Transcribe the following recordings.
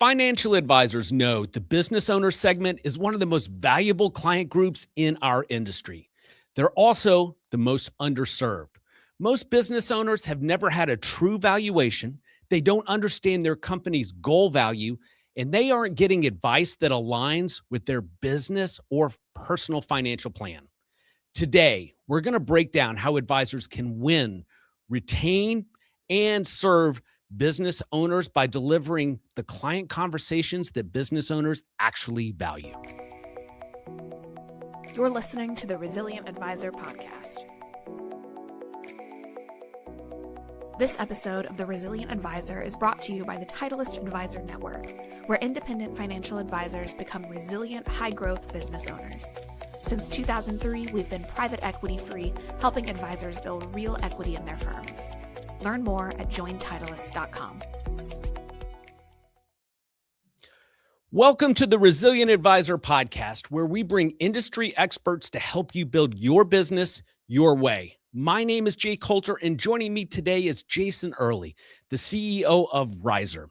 Financial advisors know the business owner segment is one of the most valuable client groups in our industry. They're also the most underserved. Most business owners have never had a true valuation. They don't understand their company's goal value, and they aren't getting advice that aligns with their business or personal financial plan. Today, we're going to break down how advisors can win, retain, and serve business owners by delivering the client conversations that business owners actually value. You're listening to the Resilient Advisor podcast. This episode of the Resilient Advisor is brought to you by the Titleist Advisor Network, where independent financial advisors become resilient, high-growth business owners. Since 2003, we've been private equity-free, helping advisors build real equity in their firms. Learn more at jointitleist.com. Welcome to the Resilient Advisor podcast, where we bring industry experts to help you build your business your way. My name is Jay Coulter, and joining me today is Jason Early, the CEO of RISR.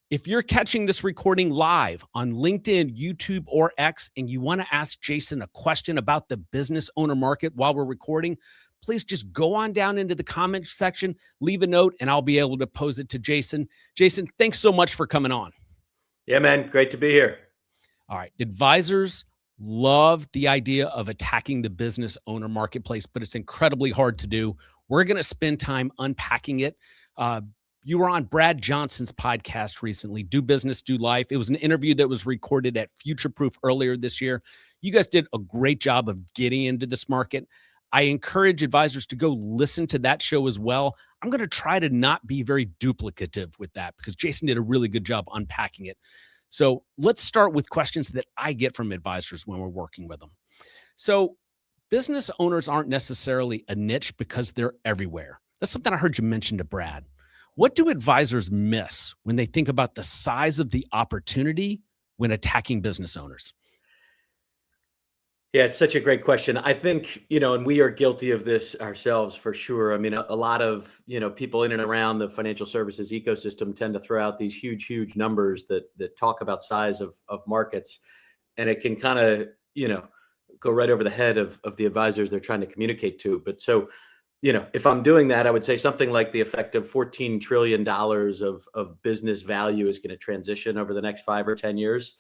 If you're catching this recording live on LinkedIn, YouTube, or X, and you want to ask Jason a question about the business owner market while we're recording, please just go on down into the comment section, leave a note, and I'll be able to pose it to Jason. Jason, thanks so much for coming on. Yeah, man. Great to be here. All right. Advisors love the idea of attacking the business owner marketplace, but it's incredibly hard to do. We're going to spend time unpacking it. You were on Brad Johnson's podcast recently, Do Business, Do Life. It was an interview that was recorded at Future Proof earlier this year. You guys did a great job of getting into this market. I encourage advisors to go listen to that show as well. I'm going to try to not be very duplicative with that because Jason did a really good job unpacking it. So let's start with questions that I get from advisors when we're working with them. So business owners aren't necessarily a niche because they're everywhere. That's something I heard you mention to Brad. What do advisors miss when they think about the size of the opportunity when attacking business owners? Yeah, it's such a great question. I think, and we are guilty of this ourselves for sure. I mean, a lot of, people in and around the financial services ecosystem tend to throw out these huge numbers that talk about size of markets. And it can kind of, go right over the head of the advisors they're trying to communicate to. But so, if I'm doing that, I would say something like the effect of $14 trillion of business value is going to transition over the next 5 or 10 years.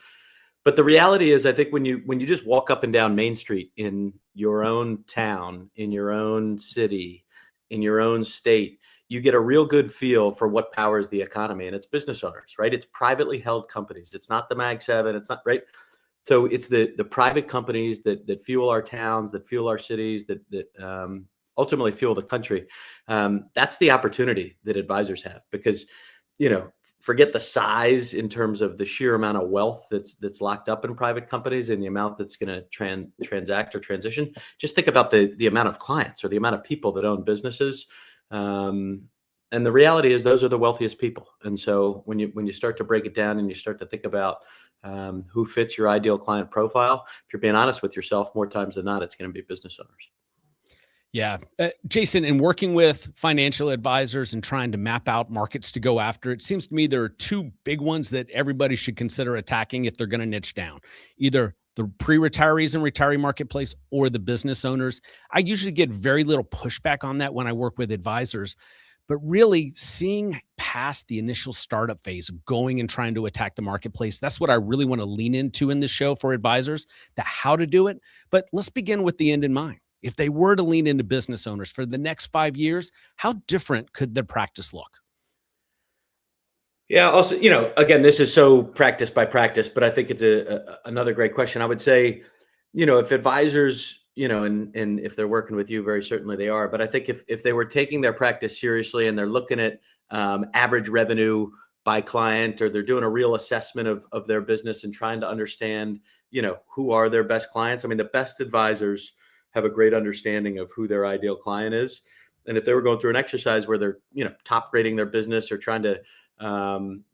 But the reality is, I think when you just walk up and down Main Street in your own town, in your own city, in your own state, you get a real good feel for what powers the economy, and it's business owners, right? It's privately held companies. It's not the Mag 7. It's not, right? So it's the private companies that fuel our towns, that fuel our cities, that ultimately fuel the country. That's the opportunity that advisors have because, forget the size in terms of the sheer amount of wealth that's locked up in private companies and the amount that's going to transact or transition. Just think about the amount of clients or the amount of people that own businesses. And the reality is those are the wealthiest people. And so when you start to break it down and you start to think about who fits your ideal client profile, if you're being honest with yourself, more times than not, it's going to be business owners. Yeah. Jason, in working with financial advisors and trying to map out markets to go after, it seems to me there are two big ones that everybody should consider attacking if they're going to niche down, either the pre-retirees and retiree marketplace or the business owners. I usually get very little pushback on that when I work with advisors, but really seeing past the initial startup phase of going and trying to attack the marketplace, that's what I really want to lean into in this show for advisors, the how to do it. But let's begin with the end in mind. If they were to lean into business owners for the next 5 years, how different could their practice look? Yeah. Also, again, this is so practice by practice, but I think it's another great question. I would say, if advisors, and if they're working with you, very certainly they are. But I think if they were taking their practice seriously and they're looking at average revenue by client, or they're doing a real assessment of their business and trying to understand, who are their best clients. I mean, the best advisors have a great understanding of who their ideal client is. And if they were going through an exercise where they're, top grading their business or trying to,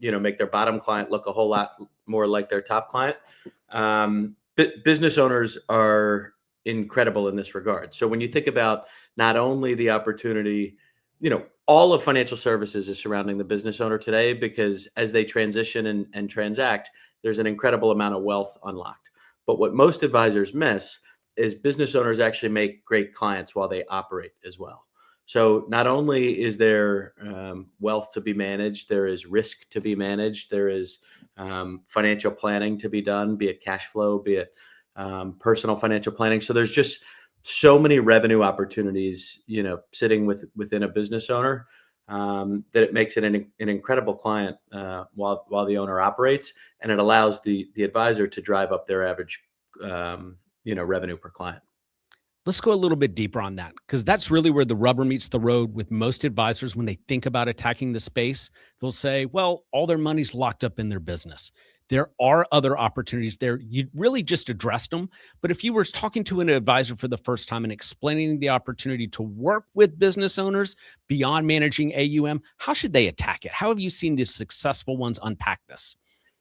make their bottom client look a whole lot more like their top client, business owners are incredible in this regard. So when you think about not only the opportunity, all of financial services is surrounding the business owner today, because as they transition and transact, there's an incredible amount of wealth unlocked. But what most advisors miss is business owners actually make great clients while they operate as well. So not only is there wealth to be managed, there is risk to be managed, there is financial planning to be done, be it cash flow, be it personal financial planning. So there's just so many revenue opportunities, sitting within a business owner, that it makes it an incredible client while the owner operates, and it allows the advisor to drive up their average, revenue per client. Let's go a little bit deeper on that, because that's really where the rubber meets the road with most advisors. When they think about attacking the space, they'll say, well, all their money's locked up in their business. There are other opportunities there. You really just addressed them. But if you were talking to an advisor for the first time and explaining the opportunity to work with business owners beyond managing AUM, how should they attack it? How have you seen the successful ones unpack this?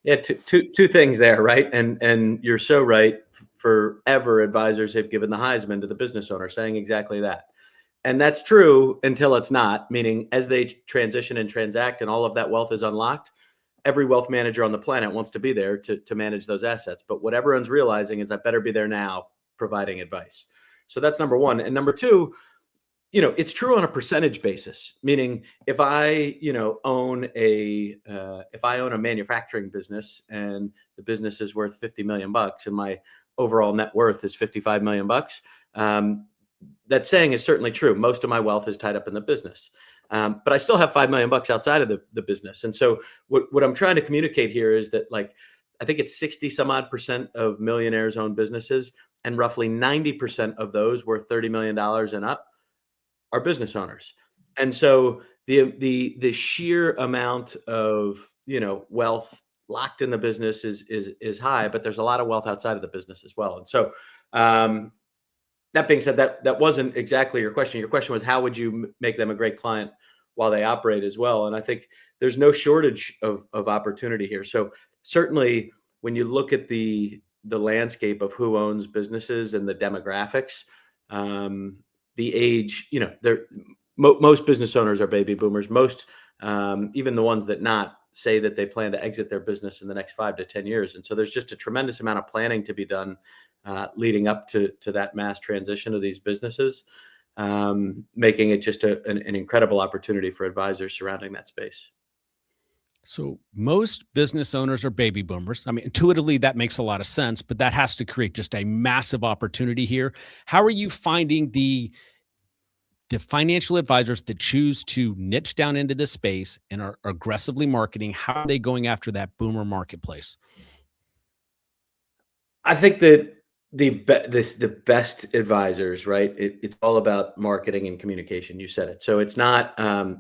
Yeah, two things there, right? And you're so right. Forever, advisors have given the Heisman to the business owner, saying exactly that. And that's true until it's not, meaning as they transition and transact and all of that wealth is unlocked, every wealth manager on the planet wants to be there to manage those assets. But what everyone's realizing is I better be there now providing advice. So that's number one. And number two, it's true on a percentage basis, meaning if I, own a manufacturing business and the business is worth 50 million bucks and my overall net worth is 55 million bucks, that saying is certainly true. Most of my wealth is tied up in the business. But I still have 5 million bucks outside of the business. And so what I'm trying to communicate here is that, like, I think it's 60 some odd percent of millionaires own businesses, and roughly 90% of those worth $30 million and up are business owners. And so the sheer amount of, wealth locked in the business is high, but there's a lot of wealth outside of the business as well. And so, that being said, that wasn't exactly your question. Your question was, how would you make them a great client while they operate as well? And I think there's no shortage of opportunity here. So certainly when you look at the landscape of who owns businesses and the demographics, the age, most business owners are baby boomers. Most, even the ones that not, say that they plan to exit their business in the next 5 to 10 years. And so there's just a tremendous amount of planning to be done leading up to that mass transition of these businesses, making it just an incredible opportunity for advisors surrounding that space. So most business owners are baby boomers. I mean, intuitively, that makes a lot of sense, but that has to create just a massive opportunity here. How are you finding the financial advisors that choose to niche down into this space and are aggressively marketing? How are they going after that boomer marketplace? I think that the best advisors, right? It's all about marketing and communication. You said it. So it's not,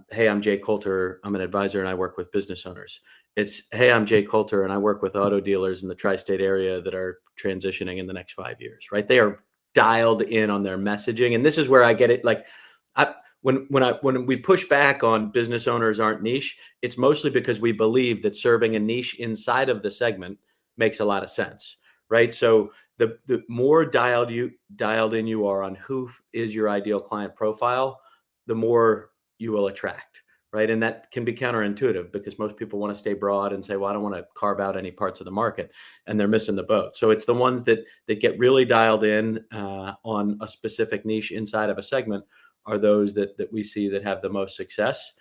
hey, I'm Jay Coulter, I'm an advisor and I work with business owners. It's, hey, I'm Jay Coulter and I work with auto dealers in the tri-state area that are transitioning in the next 5 years, right? They are dialed in on their messaging. And this is where I get it. Like, when we push back on business owners aren't niche, it's mostly because we believe that serving a niche inside of the segment makes a lot of sense, right? So the more dialed in you are on who is your ideal client profile, the more you will attract, right? And that can be counterintuitive because most people want to stay broad and say, well, I don't want to carve out any parts of the market, and they're missing the boat. So it's the ones that get really dialed in on a specific niche inside of a segment are those that we see that have the most success.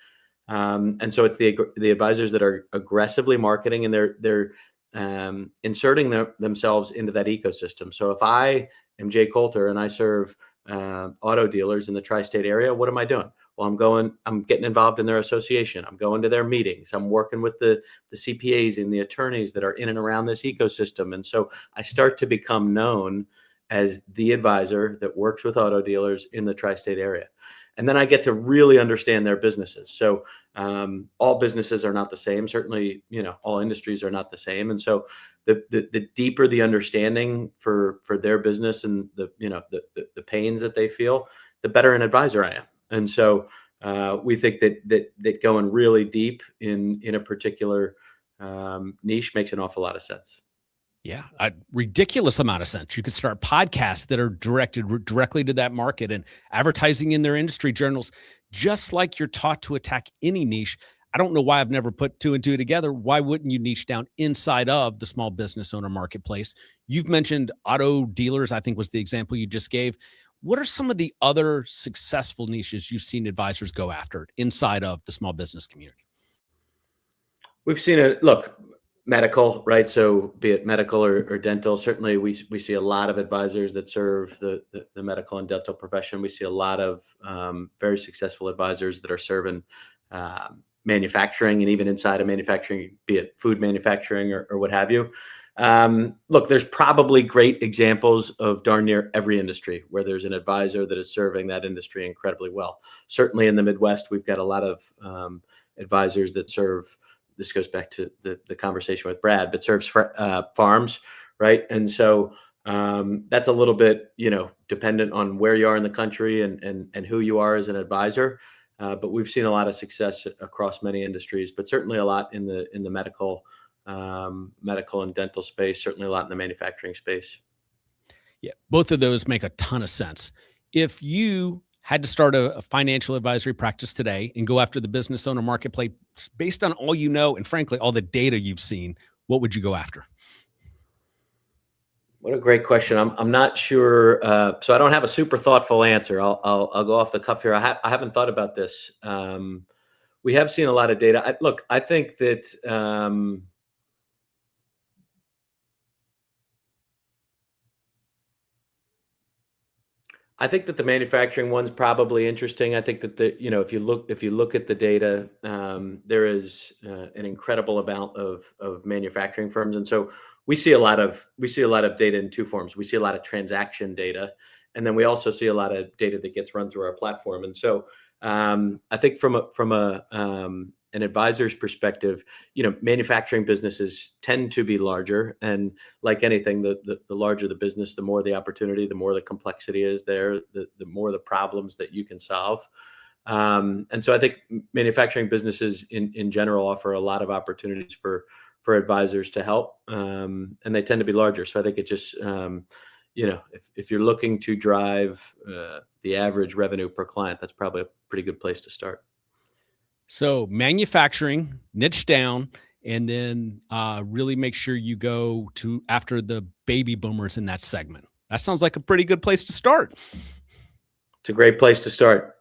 And so it's the advisors that are aggressively marketing, and they're inserting themselves into that ecosystem. So if I am Jay Coulter and I serve auto dealers in the tri-state area, what am I doing? Well, I'm getting involved in their association. I'm going to their meetings. I'm working with the CPAs and the attorneys that are in and around this ecosystem. And so I start to become known as the advisor that works with auto dealers in the tri-state area. And then I get to really understand their businesses. So all businesses are not the same. Certainly, all industries are not the same. And so the deeper the understanding for their business and the pains that they feel, the better an advisor I am. And so we think that going really deep in a particular niche makes an awful lot of sense. Yeah, a ridiculous amount of sense. You could start podcasts that are directed directly to that market and advertising in their industry journals. just like you're taught to attack any niche. I don't know why I've never put two and two together. Why wouldn't you niche down inside of the small business owner marketplace? You've mentioned auto dealers, I think was the example you just gave. What are some of the other successful niches you've seen advisors go after inside of the small business community? We've seen it. Look, medical, right? So be it medical or dental, certainly we see a lot of advisors that serve the medical and dental profession. We see a lot of very successful advisors that are serving manufacturing, and even inside of manufacturing, be it food manufacturing or what have you. Look, there's probably great examples of darn near every industry where there's an advisor that is serving that industry incredibly well. Certainly in the Midwest, we've got a lot of advisors that serve. This goes back to the conversation with Brad, but serves farms, right? And so that's a little bit, dependent on where you are in the country and who you are as an advisor. But we've seen a lot of success across many industries, but certainly a lot in the medical and dental space. Certainly a lot in the manufacturing space. Yeah, both of those make a ton of sense. If you had to start a financial advisory practice today and go after the business owner marketplace based on all you know and frankly all the data you've seen, what would you go after? What a great question. I'm not sure. So I don't have a super thoughtful answer. I'll go off the cuff here. I haven't thought about this. We have seen a lot of data. I think that I think that the manufacturing one's probably interesting. I think that if you look at the data, there is an incredible amount of manufacturing firms, and so we see a lot of data in two forms. We see a lot of transaction data, and then we also see a lot of data that gets run through our platform. And so I think from an advisor's perspective, manufacturing businesses tend to be larger, and like anything, the larger the business, the more the opportunity, the more the complexity is there, the more the problems that you can solve. And so I think manufacturing businesses in general offer a lot of opportunities for advisors to help, and they tend to be larger. So I think it just if you're looking to drive the average revenue per client, that's probably a pretty good place to start. So manufacturing, niche down, and then really make sure you go to after the baby boomers in that segment. That sounds like a pretty good place to start. It's a great place to start.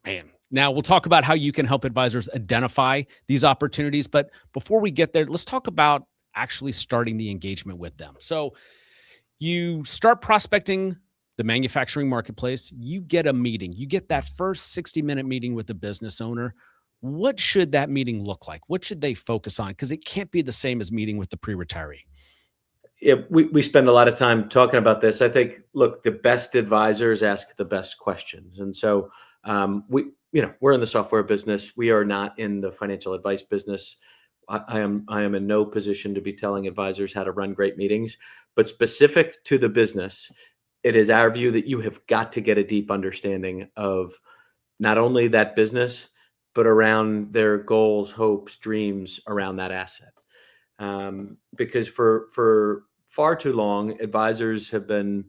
Man. Now we'll talk about how you can help advisors identify these opportunities. But before we get there, let's talk about actually starting the engagement with them. So you start prospecting the manufacturing marketplace, you get a meeting, you get that first 60-minute meeting with the business owner. What should that meeting look like? What should they focus on? Because it can't be the same as meeting with the pre-retiree. Yeah, we spend a lot of time talking about this. I think, look, the best advisors ask the best questions. And so we're in the software business. We are not in the financial advice business. I am in no position to be telling advisors how to run great meetings, but specific to the business, it is our view that you have got to get a deep understanding of not only that business, but around their goals, hopes, dreams around that asset. Because for far too long, advisors have been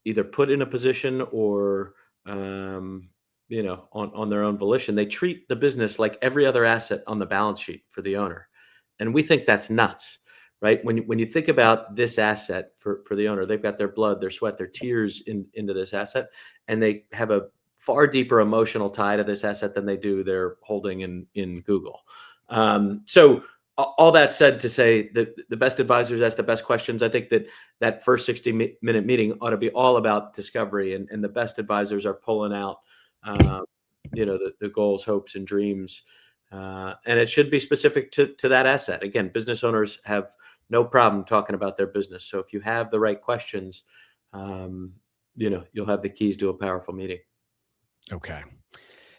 either put in a position or, on their own volition, they treat the business like every other asset on the balance sheet for the owner. And we think that's nuts, right? When you think about this asset for the owner, they've got their blood, their sweat, their tears into this asset, and they have a far deeper emotional tie to this asset than they do their holding in Google. So all that said to say that the best advisors ask the best questions. I think that first 60-minute meeting ought to be all about discovery, and the best advisors are pulling out, the goals, hopes, and dreams. And it should be specific to that asset. Again, business owners have no problem talking about their business. So if you have the right questions, you'll have the keys to a powerful meeting. Okay.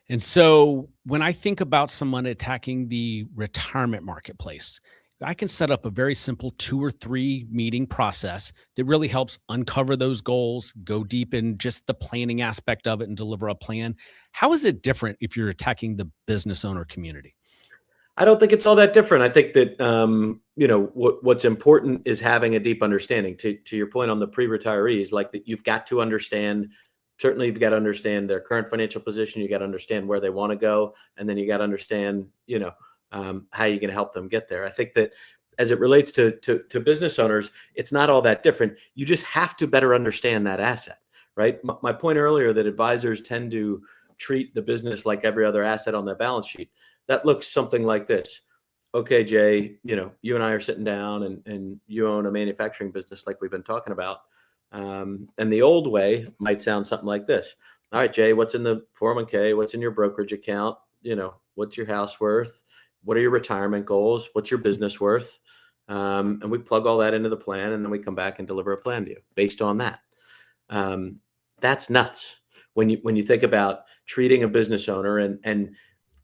And so when I think about someone attacking the retirement marketplace, I can set up a very simple 2 or 3 meeting process that really helps uncover those goals, go deep in just the planning aspect of it, and deliver a plan. How is it different if you're attacking the business owner community? I don't think it's all that different. I think that what's important is having a deep understanding. To your point on the pre-retirees, like that, you've got to understand certainly you've got to understand their current financial position. You got to understand where they want to go. And then you got to understand, how you're going to help them get there. I think that as it relates to business owners, it's not all that different. You just have to better understand that asset, right? My point earlier that advisors tend to treat the business like every other asset on their balance sheet. That looks something like this. Okay, Jay, you and I are sitting down and you own a manufacturing business like we've been talking about. And the old way might sound something like this. All right, Jay, what's in the 401k? What's in your brokerage account? What's your house worth? What are your retirement goals? What's your business worth? And we plug all that into the plan, and then we come back and deliver a plan to you based on that. That's nuts. When you think about treating a business owner and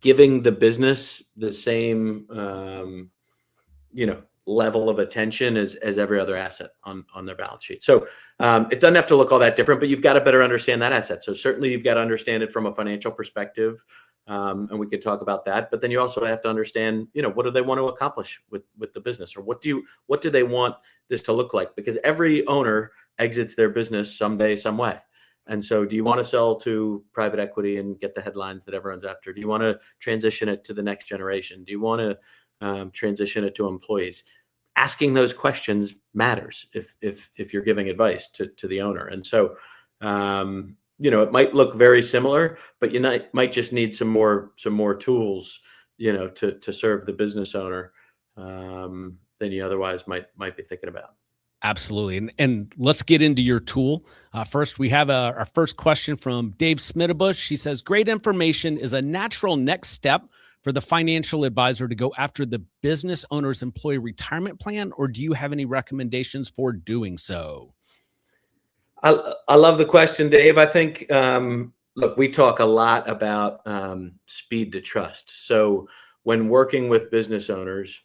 giving the business the same, level of attention as every other asset on their balance sheet. So it doesn't have to look all that different, but you've got to better understand that asset. So certainly you've got to understand it from a financial perspective. And we could talk about that, but then you also have to understand, what do they want to accomplish with the business, or what do they want this to look like? Because every owner exits their business someday, some way. And so do you want to sell to private equity and get the headlines that everyone's after? Do you want to transition it to the next generation? Do you want to transition it to employees? Asking those questions matters if you're giving advice to the owner. And so, it might look very similar, but you might just need some more tools, to serve the business owner than you otherwise might be thinking about. Absolutely. And let's get into your tool. First, we have our first question from Dave Smitterbush. He says, great information is a natural next step for the financial advisor to go after the business owner's employee retirement plan, or do you have any recommendations for doing so? I love the question, Dave. I think, look, we talk a lot about speed to trust. So when working with business owners,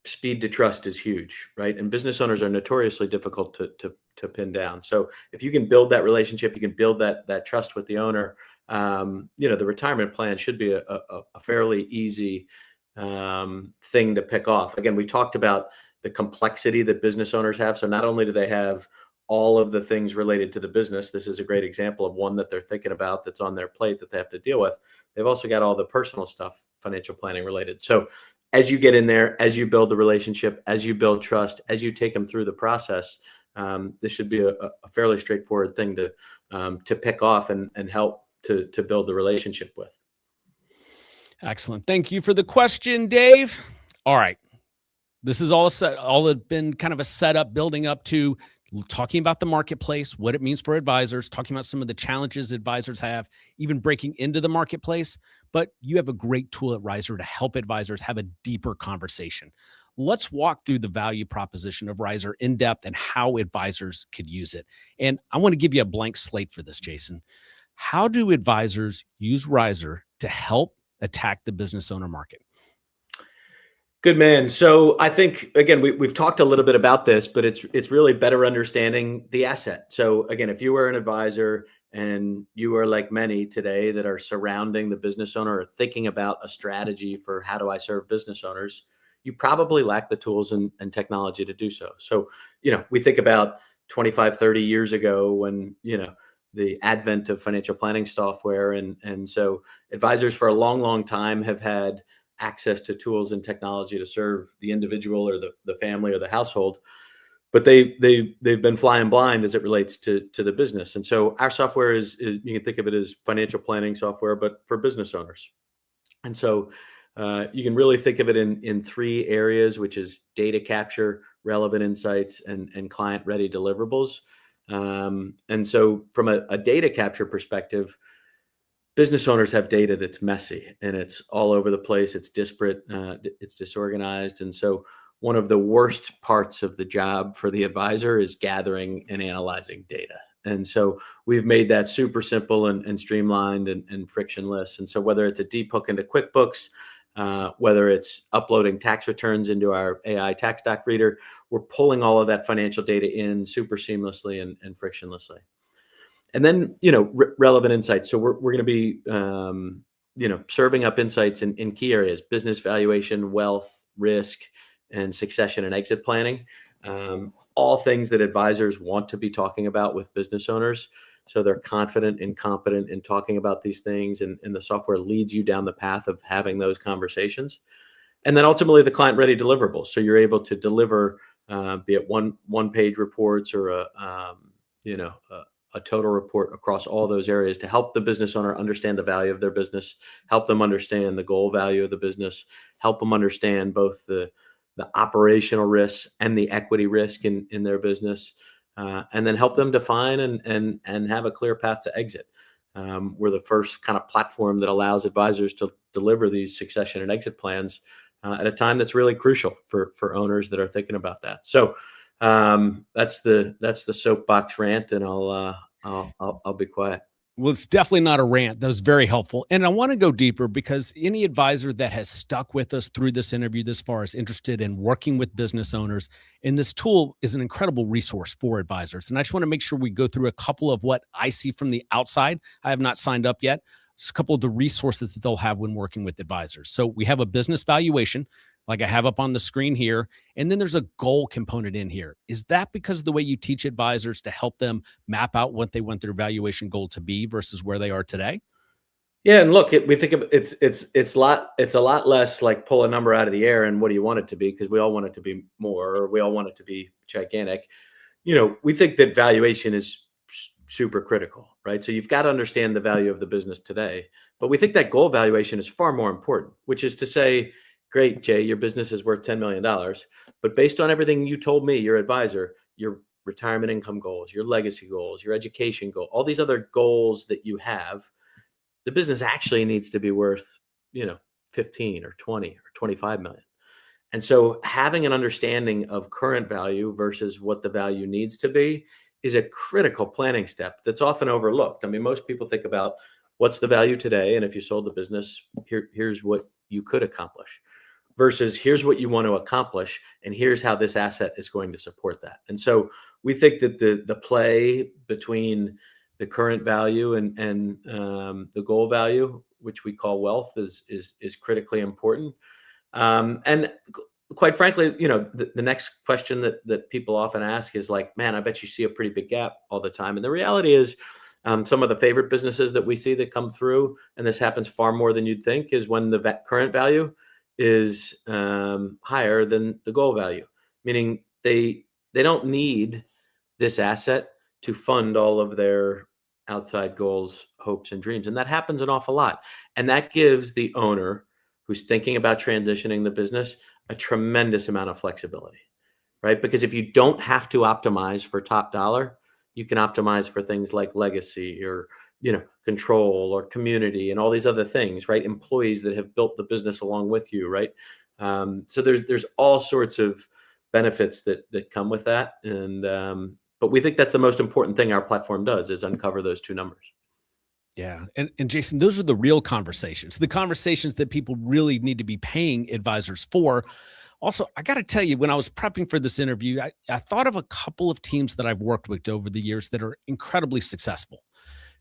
speed to trust is huge, right? And business owners are notoriously difficult to pin down. So if you can build that relationship, you can build that trust with the owner. The retirement plan should be a fairly easy thing to pick off. Again, we talked about the complexity that business owners have. So not only do they have all of the things related to the business, this is a great example of one that they're thinking about that's on their plate that they have to deal with. They've also got all the personal stuff, financial planning related. So as you get in there, as you build the relationship, as you build trust, as you take them through the process, this should be a fairly straightforward thing to pick off and help to build the relationship with. Excellent. Thank you for the question, Dave. All right. This is all been kind of a setup building up to talking about the marketplace, what it means for advisors, talking about some of the challenges advisors have, even breaking into the marketplace. But you have a great tool at RISR to help advisors have a deeper conversation. Let's walk through the value proposition of RISR in depth and how advisors could use it. And I want to give you a blank slate for this, Jason. How do advisors use RISR to help attack the business owner market? Good man. So I think, again, we've talked a little bit about this, but it's really better understanding the asset. So again, if you were an advisor and you are like many today that are surrounding the business owner or thinking about a strategy for how do I serve business owners, you probably lack the tools and technology to do so. So, we think about 25, 30 years ago when, the advent of financial planning software. And so advisors for a long, long time have had access to tools and technology to serve the individual or the family or the household, but they've been flying blind as it relates to the business. And so our software is you can think of it as financial planning software, but for business owners. And so you can really think of it in three areas, which is data capture, relevant insights, and client ready deliverables. And so from a data capture perspective, business owners have data that's messy and it's all over the place. It's disparate. It's disorganized. And so one of the worst parts of the job for the advisor is gathering and analyzing data. And so we've made that super simple and streamlined and frictionless. And so whether it's a deep hook into QuickBooks, whether it's uploading tax returns into our AI tax doc reader, we're pulling all of that financial data in super seamlessly and frictionlessly. And then, relevant insights. So we're going to be, serving up insights in key areas: business valuation, wealth, risk, and succession and exit planning. all things that advisors want to be talking about with business owners. So they're confident and competent in talking about these things, and the software leads you down the path of having those conversations. And then ultimately the client ready deliverables. So you're able to deliver, be it one page reports or a total report across all those areas to help the business owner understand the value of their business, help them understand the goal value of the business, help them understand both the operational risks and the equity risk in their business, and then help them define and have a clear path to exit. We're the first kind of platform that allows advisors to deliver these succession and exit plans at a time that's really crucial for owners that are thinking about that. So that's the soapbox rant, and I'll be quiet. Well, it's definitely not a rant. That was very helpful. And I want to go deeper because any advisor that has stuck with us through this interview this far is interested in working with business owners. And this tool is an incredible resource for advisors. And I just want to make sure we go through a couple of what I see from the outside. I have not signed up yet. It's a couple of the resources that they'll have when working with advisors. So we have a business valuation, like I have up on the screen here. And then there's a goal component in here. Is that because of the way you teach advisors to help them map out what they want their valuation goal to be versus where they are today? Yeah, and look, we think of it's a lot less like pull a number out of the air and what do you want it to be, because we all want it to be more, or we all want it to be gigantic. We think that valuation is super critical, right? So you've got to understand the value of the business today, but we think that goal valuation is far more important, which is to say, great, Jay, your business is worth $10 million, but based on everything you told me, your advisor, your retirement income goals, your legacy goals, your education goal, all these other goals that you have, the business actually needs to be worth, 15 or 20 or 25 million. And so having an understanding of current value versus what the value needs to be is a critical planning step that's often overlooked. I mean, most people think about what's the value today, and if you sold the business, here's what you could accomplish, versus here's what you want to accomplish, and here's how this asset is going to support that. And so we think that the play between the current value and the goal value, which we call wealth, is critically important. And quite frankly, the next question that people often ask is like, man, I bet you see a pretty big gap all the time. And the reality is, some of the favorite businesses that we see that come through, and this happens far more than you'd think, is when the current value is higher than the goal value, meaning they don't need this asset to fund all of their outside goals, hopes, and dreams. And that happens an awful lot. And that gives the owner who's thinking about transitioning the business a tremendous amount of flexibility, right? Because if you don't have to optimize for top dollar, you can optimize for things like legacy or, control or community and all these other things, right? Employees that have built the business along with you, right? So there's all sorts of benefits that come with that. And, but we think that's the most important thing our platform does, is uncover those two numbers. Yeah. And Jason, those are the real conversations, the conversations that people really need to be paying advisors for. Also, I got to tell you, when I was prepping for this interview, I thought of a couple of teams that I've worked with over the years that are incredibly successful.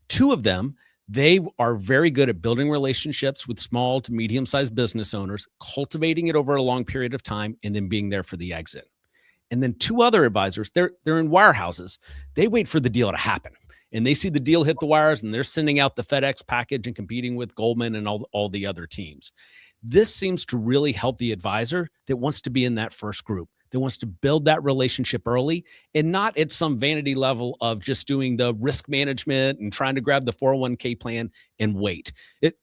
Two of them, they are very good at building relationships with small to medium-sized business owners, cultivating it over a long period of time, and then being there for the exit. And then two other advisors, they're in wirehouses. They wait for the deal to happen. And they see the deal hit the wires, and they're sending out the FedEx package and competing with Goldman and all the other teams. This seems to really help the advisor that wants to be in that first group, that wants to build that relationship early and not at some vanity level of just doing the risk management and trying to grab the 401k plan and wait.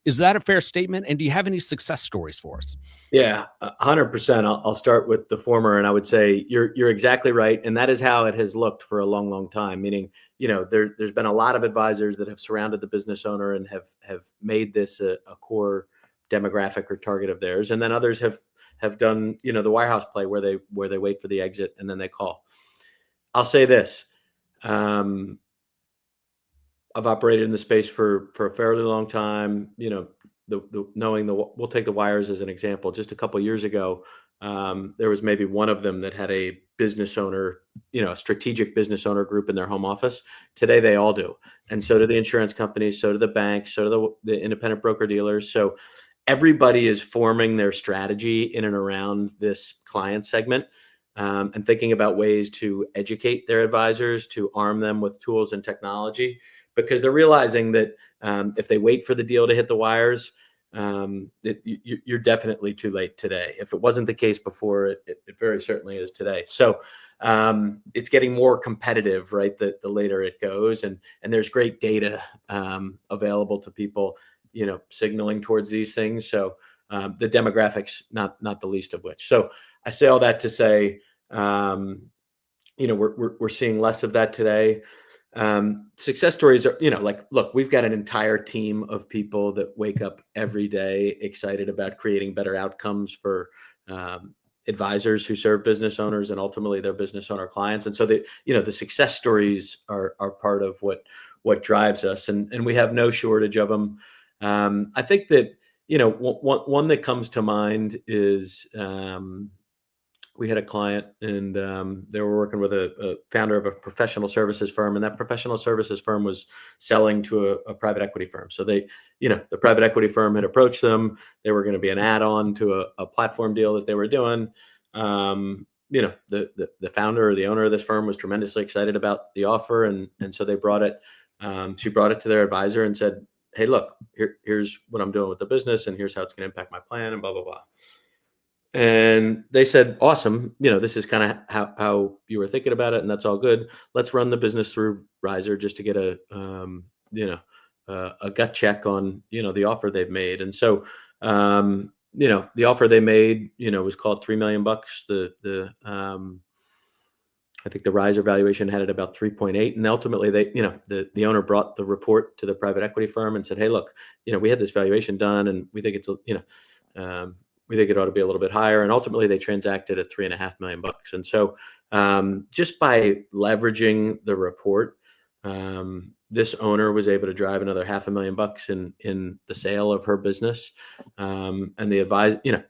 Is that a fair statement? And do you have any success stories for us? Yeah, 100%. I'll start with the former, and I would say you're exactly right, and that is how it has looked for a long, long time. Meaning, there's been a lot of advisors that have surrounded the business owner and have made this a core demographic or target of theirs, and then others have done the wirehouse play where they wait for the exit and then they call. I'll say this. I've operated in the space for a fairly long time. We'll take the wires as an example. Just a couple of years ago, there was maybe one of them that had a business owner, a strategic business owner group in their home office. Today, they all do. And so do the insurance companies, so do the banks, so do the independent broker dealers. So everybody is forming their strategy in and around this client segment. and thinking about ways to educate their advisors, to arm them with tools and technology, because they're realizing that if they wait for the deal to hit the wires, you're definitely too late today. If it wasn't the case before, it very certainly is today. So it's getting more competitive, right? The later it goes, and there's great data available to people, signaling towards these things. So the demographics, not the least of which. So I say all that to say, we're seeing less of that today. Success stories are, like, look, we've got an entire team of people that wake up every day excited about creating better outcomes for advisors who serve business owners and ultimately their business owner clients. And so the success stories are part of what drives us, and we have no shortage of them. I think that, one that comes to mind is, we had a client, and they were working with a founder of a professional services firm, and that professional services firm was selling to a private equity firm. So the private equity firm had approached them. They were going to be an add-on to a platform deal that they were doing. The founder or the owner of this firm was tremendously excited about the offer, and so they brought it. She brought it to their advisor and said, "Hey, look, here's what I'm doing with the business, and here's how it's going to impact my plan, and blah blah blah." And they said, "Awesome. This is kind of how you were thinking about it, and that's all good. Let's run the business through RISR just to get a gut check on, the offer they've made." And so, the offer they made, was called $3 million. I think the RISR valuation had it about 3.8. And ultimately the owner brought the report to the private equity firm and said, "Hey, look, we had this valuation done, and we think we think it ought to be a little bit higher." And ultimately they transacted at $3.5 million. And so just by leveraging the report, this owner was able to drive another $500,000 in the sale of her business. And the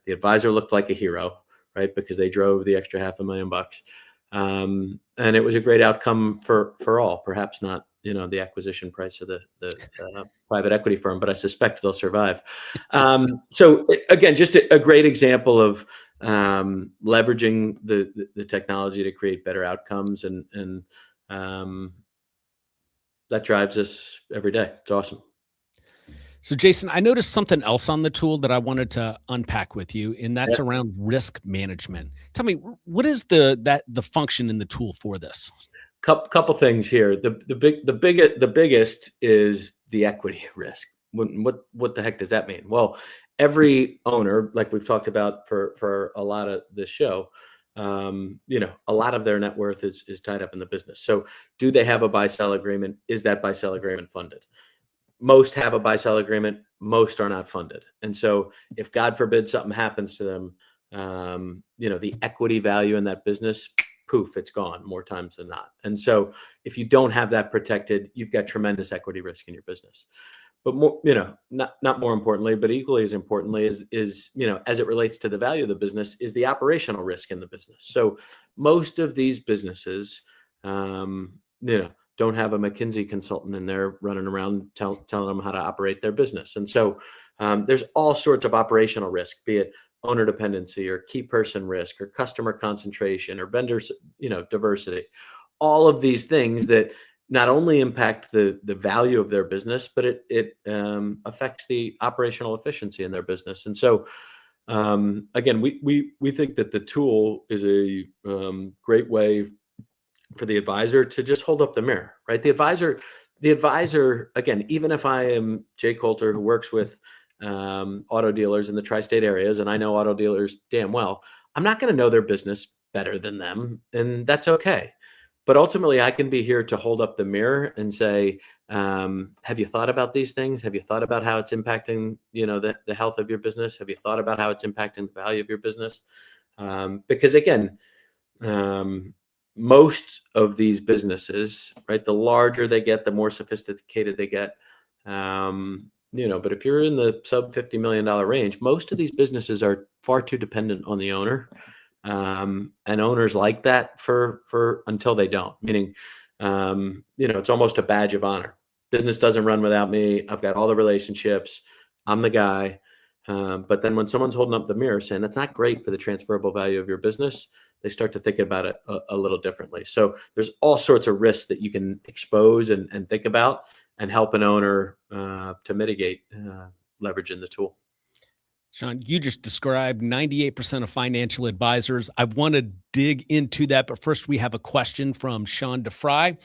advisor looked like a hero, right? Because they drove the extra $500,000. And it was a great outcome for all. Perhaps not, the acquisition price of the private equity firm, but I suspect they'll survive. So again, just a great example of leveraging the technology to create better outcomes, and that drives us every day. It's awesome. So Jason, I noticed something else on the tool that I wanted to unpack with you, and that's around risk management. Tell me, what is the function in the tool for this? Couple things here. The biggest is the equity risk. What the heck does that mean? Well, every owner, like we've talked about for a lot of this show, a lot of their net worth is tied up in the business. So do they have a buy-sell agreement? Is that buy-sell agreement funded? Most have a buy-sell agreement. Most are not funded. And so if, God forbid, something happens to them, the equity value in that business, poof, it's gone more times than not. And so if you don't have that protected, you've got tremendous equity risk in your business. But more, not more importantly, but equally as importantly is, as it relates to the value of the business, is the operational risk in the business. So most of these businesses, don't have a McKinsey consultant in there running around telling them how to operate their business. And so there's all sorts of operational risk, be it owner dependency or key person risk or customer concentration or vendors, diversity, all of these things that not only impact the value of their business, but it affects the operational efficiency in their business. And so again, we think that the tool is a great way for the advisor to just hold up the mirror, right? The advisor, again, even if I am Jay Coulter, who works with auto dealers in the tri-state areas, and I know auto dealers damn well, I'm not going to know their business better than them, and that's okay. But ultimately, I can be here to hold up the mirror and say, have you thought about these things? Have you thought about how it's impacting, the health of your business? Have you thought about how it's impacting the value of your business? Because again, most of these businesses, right, the larger they get, the more sophisticated they get. But if you're in the sub $50 million range, most of these businesses are far too dependent on the owner. And owners like that for until they don't, meaning, it's almost a badge of honor. Business doesn't run without me. I've got all the relationships. I'm the guy. But then when someone's holding up the mirror saying that's not great for the transferable value of your business, they start to think about it a little differently. So there's all sorts of risks that you can expose and think about and help an owner to mitigate leveraging the tool. Sean, you just described 98% of financial advisors. I want to dig into that, but first we have a question from Sean DeFry.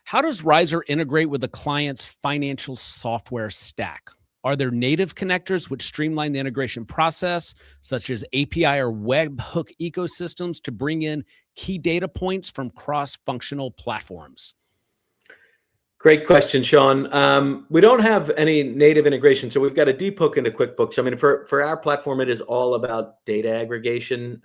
How does RISR integrate with the client's financial software stack? Are there native connectors which streamline the integration process, such as API or webhook ecosystems to bring in key data points from cross-functional platforms? Great question, Sean. We don't have any native integration, so we've got a deep hook into QuickBooks. I mean, for our platform, it is all about data aggregation,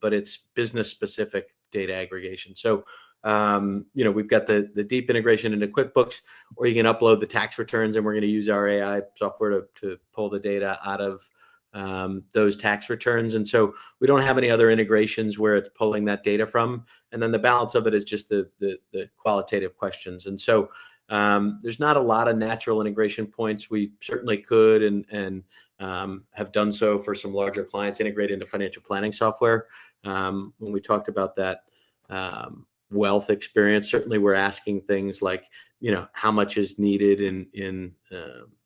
but it's business-specific data aggregation. So, we've got the deep integration into QuickBooks, or you can upload the tax returns, and we're going to use our AI software to pull the data out of those tax returns. And so we don't have any other integrations where it's pulling that data from. And then the balance of it is just the qualitative questions. And so there's not a lot of natural integration points. We certainly could and have done so for some larger clients integrate into financial planning software. When we talked about that wealth experience, certainly we're asking things like, how much is needed in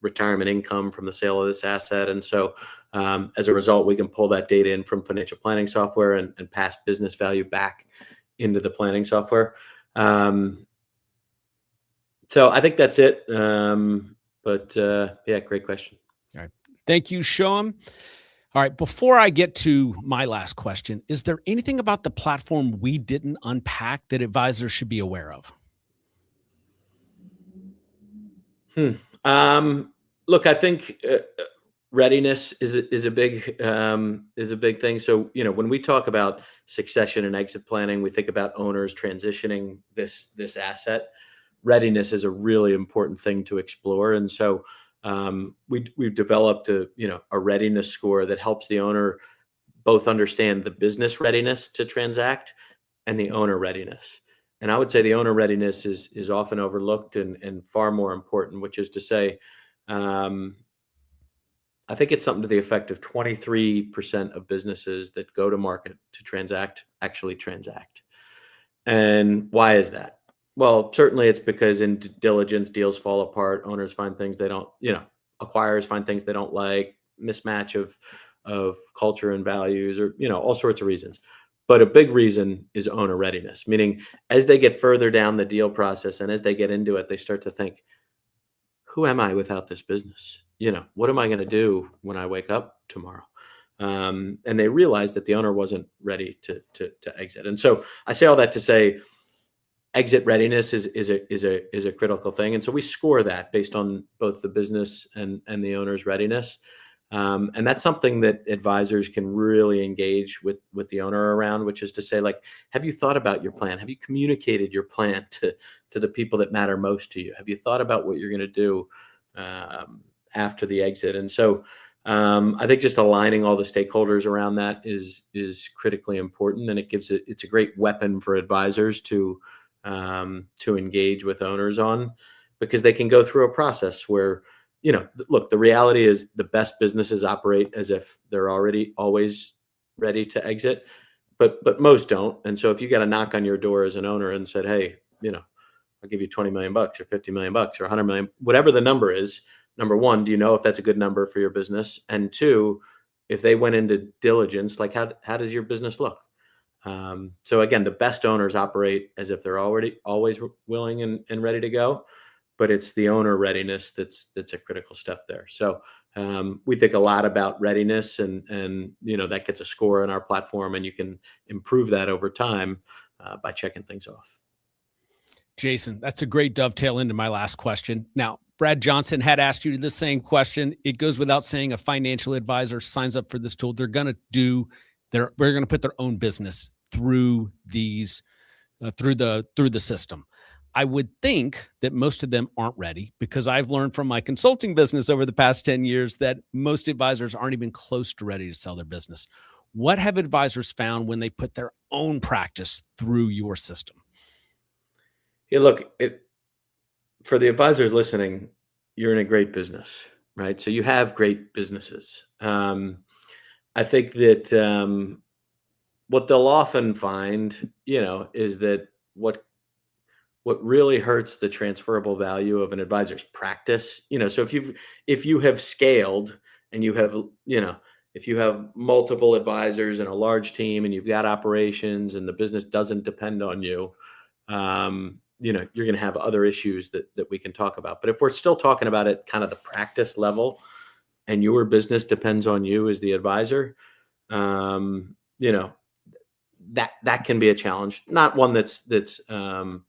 retirement income from the sale of this asset. And so as a result, we can pull that data in from financial planning software and pass business value back into the planning software. So I think that's it. But great question. All right. Thank you, Sean. All right. Before I get to my last question, is there anything about the platform we didn't unpack that advisors should be aware of? Look, I think readiness is a big thing. So, when we talk about succession and exit planning, we think about owners transitioning this asset. Readiness is a really important thing to explore. And so we've developed a readiness score that helps the owner both understand the business readiness to transact and the owner readiness. And I would say the owner readiness is often overlooked and far more important, which is to say, I think it's something to the effect of 23% of businesses that go to market to transact actually transact. And why is that? Well, certainly it's because in due diligence, deals fall apart. Owners find things they don't, acquirers find things they don't like, mismatch of culture and values, or, all sorts of reasons. But a big reason is owner readiness, meaning as they get further down the deal process and as they get into it, they start to think, who am I without this business? What am I going to do when I wake up tomorrow? And they realized that the owner wasn't ready to exit. And so I say all that to say, exit readiness is a critical thing. And so we score that based on both the business and the owner's readiness. And that's something that advisors can really engage with the owner around, which is to say, like, have you thought about your plan? Have you communicated your plan to the people that matter most to you? Have you thought about what you're going to do after the exit? And so I think just aligning all the stakeholders around that is critically important, and it's a great weapon for advisors to engage with owners on, because they can go through a process where, look, the reality is the best businesses operate as if they're already always ready to exit, but most don't. And so if you got a knock on your door as an owner and said, hey, I'll give you 20 million bucks or 50 million bucks or 100 million, whatever the number is, number one, do you know if that's a good number for your business? And two, if they went into diligence, like how does your business look? So again, the best owners operate as if they're already always willing and ready to go, but it's the owner readiness that's a critical step there. So we think a lot about readiness, and that gets a score on our platform, and you can improve that over time by checking things off. Jason, that's a great dovetail into my last question. Now, Brad Johnson had asked you the same question. It goes without saying, a financial advisor signs up for this tool, they're going to we're going to put their own business through these, through the system. I would think that most of them aren't ready, because I've learned from my consulting business over the past 10 years that most advisors aren't even close to ready to sell their business. What have advisors found when they put their own practice through your system? Yeah, look, for the advisors listening, you're in a great business, right? So you have great businesses. I think that what they'll often find, is that what really hurts the transferable value of an advisor's practice, so if you have scaled and you have, if you have multiple advisors and a large team and you've got operations and the business doesn't depend on you, you're going to have other issues that we can talk about. But if we're still talking about it kind of the practice level and your business depends on you as the advisor, um, you know, that can be a challenge, not one that's um,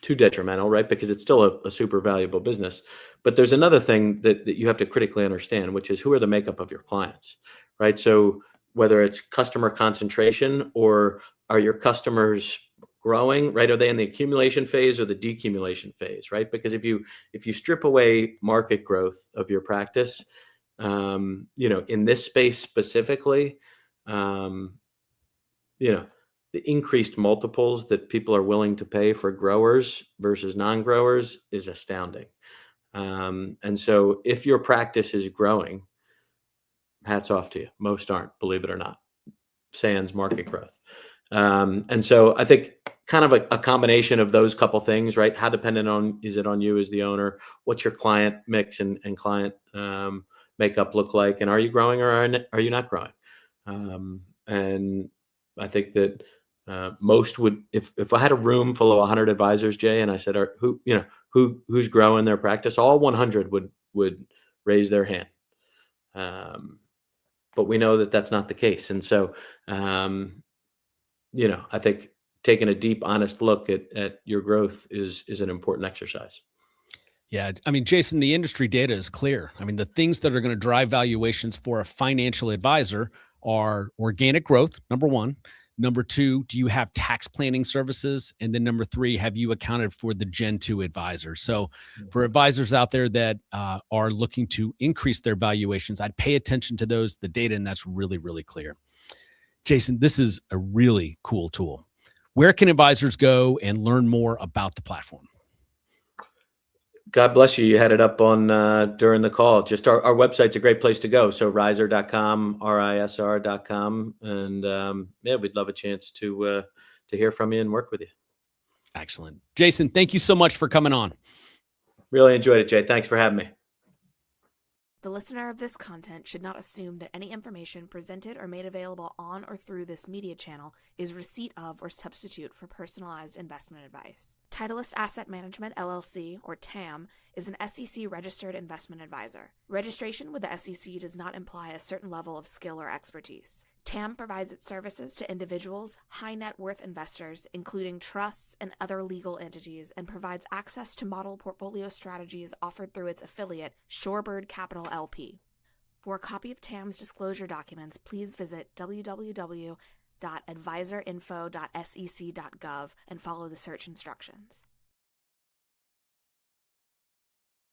too detrimental, right? Because it's still a super valuable business. But there's another thing that you have to critically understand, which is who are the makeup of your clients, right? So whether it's customer concentration or are your customers growing, right? Are they in the accumulation phase or the decumulation phase, right? Because if you strip away market growth of your practice, in this space specifically, um, you know, the increased multiples that people are willing to pay for growers versus non-growers is astounding. And so if your practice is growing, hats off to you. Most aren't, believe it or not, sans market growth. And so I think kind of a combination of those couple things, right? How dependent is it on you as the owner? What's your client mix and client makeup look like? And are you growing or are you not growing? And I think that most would, if I had a room full of 100 advisors, Jay, and I said, who's growing their practice, all 100 would raise their hand. But we know that that's not the case. And so, I think taking a deep, honest look at your growth is an important exercise. Yeah. I mean, Jason, the industry data is clear. I mean, the things that are going to drive valuations for a financial advisor are organic growth, number one. Number two, do you have tax planning services? And then number three, have you accounted for the Gen 2 advisor? So for advisors out there that are looking to increase their valuations, I'd pay attention to those, the data, and that's really, really clear. Jason, this is a really cool tool. Where can advisors go and learn more about the platform? God bless you. You had it up on during the call. Just our website's a great place to go. So RISR.com, RISR.com. And we'd love a chance to hear from you and work with you. Excellent. Jason, thank you so much for coming on. Really enjoyed it, Jay. Thanks for having me. The listener of this content should not assume that any information presented or made available on or through this media channel is receipt of or substitute for personalized investment advice. Titleist Asset Management, LLC, or TAM, is an SEC-registered investment advisor. Registration with the SEC does not imply a certain level of skill or expertise. TAM provides its services to individuals, high net worth investors, including trusts and other legal entities, and provides access to model portfolio strategies offered through its affiliate, Shorebird Capital LP. For a copy of TAM's disclosure documents, please visit www.advisorinfo.sec.gov and follow the search instructions.